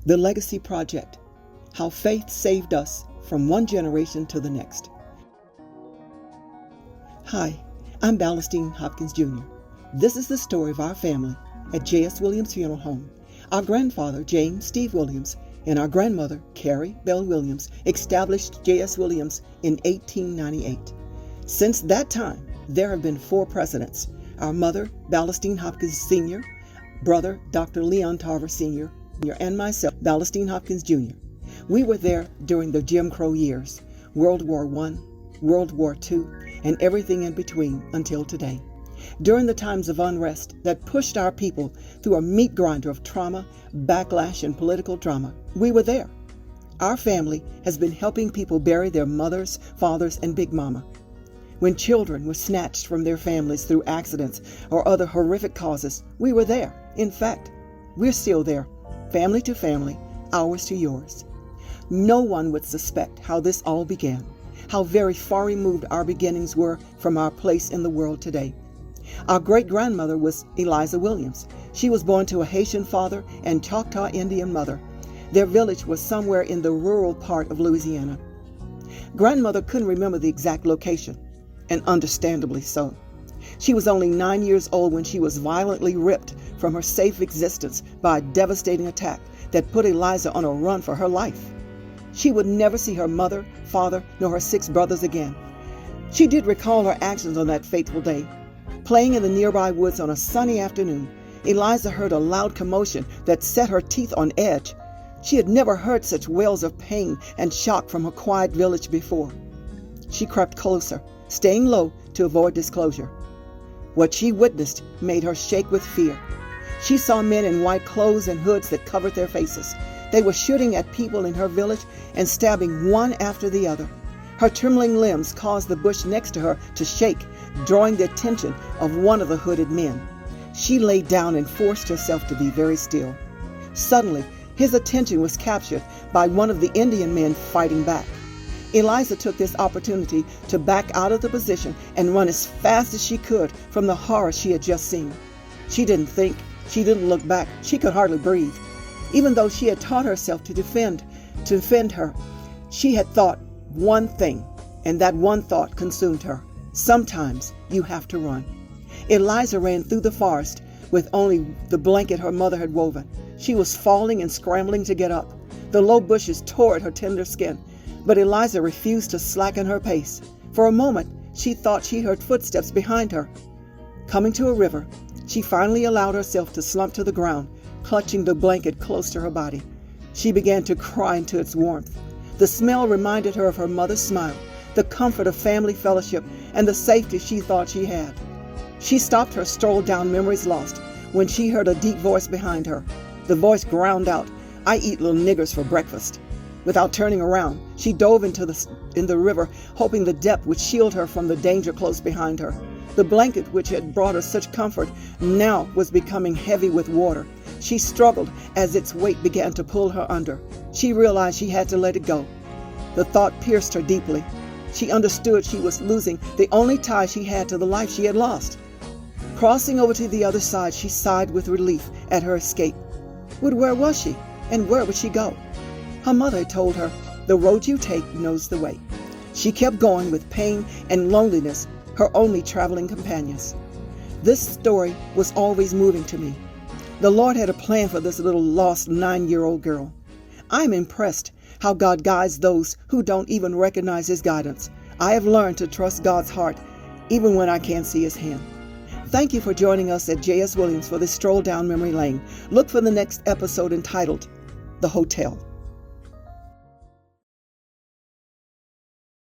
The Legacy Project: How Faith Saved Us from One Generation to the Next. Hi, I'm Ballastine Hopkins Jr. This is the story of our family at J.S. Williams Funeral Home. Our grandfather, James Steve Williams, and our grandmother, Carrie Bell Williams, established J.S. Williams in 1898. Since that time, there have been 4 presidents: our mother, Ballastine Hopkins Sr., brother, Dr. Leon Tarver Sr., and myself, Ballastine Hopkins Jr. We were there during the Jim Crow years, World War I, World War II, and everything in between until today. During the times of unrest that pushed our people through a meat grinder of trauma, backlash, and political drama, we were there. Our family has been helping people bury their mothers, fathers, and Big Mama. When children were snatched from their families through accidents or other horrific causes, we were there. In fact, we're still there, family to family, ours to yours. No one would suspect how this all began, how very far removed our beginnings were from our place in the world today. Our great-grandmother was Eliza Williams. She was born to a Haitian father and Choctaw Indian mother. Their village was somewhere in the rural part of Louisiana. Grandmother couldn't remember the exact location, and understandably so. She was only 9 years old when she was violently ripped from her safe existence by a devastating attack that put Eliza on a run for her life. She would never see her mother, father, nor her 6 brothers again. She did recall her actions on that fateful day. Playing in the nearby woods on a sunny afternoon, Eliza heard a loud commotion that set her teeth on edge. She had never heard such wails of pain and shock from her quiet village before. She crept closer, staying low to avoid disclosure. What she witnessed made her shake with fear. She saw men in white clothes and hoods that covered their faces. They were shooting at people in her village and stabbing one after the other. Her trembling limbs caused the bush next to her to shake, drawing the attention of one of the hooded men. She lay down and forced herself to be very still. Suddenly, his attention was captured by one of the Indian men fighting back. Eliza took this opportunity to back out of the position and run as fast as she could from the horror she had just seen. She didn't think. She didn't look back. She could hardly breathe. Even though she had taught herself to defend her, she had thought one thing, and that one thought consumed her. Sometimes you have to run. Eliza ran through the forest with only the blanket her mother had woven. She was falling and scrambling to get up. The low bushes tore at her tender skin, but Eliza refused to slacken her pace. For a moment, she thought she heard footsteps behind her. Coming to a river, she finally allowed herself to slump to the ground, clutching the blanket close to her body. She began to cry into its warmth. The smell reminded her of her mother's smile, the comfort of family fellowship, and the safety she thought she had. She stopped her stroll down memories lost when she heard a deep voice behind her. The voice ground out, "I eat little niggers for breakfast." Without turning around, she dove into the river, hoping the depth would shield her from the danger close behind her. The blanket, which had brought her such comfort, now was becoming heavy with water. She struggled as its weight began to pull her under. She realized she had to let it go. The thought pierced her deeply. She understood she was losing the only tie she had to the life she had lost. Crossing over to the other side, she sighed with relief at her escape. But where was she, and where would she go? Her mother had told her, "The road you take knows the way." She kept going with pain and loneliness, her only traveling companions. This story was always moving to me. The Lord had a plan for this little lost 9-year-old girl. I'm impressed how God guides those who don't even recognize His guidance. I have learned to trust God's heart even when I can't see His hand. Thank you for joining us at J.S. Williams for this stroll down memory lane. Look for the next episode entitled The Hotel.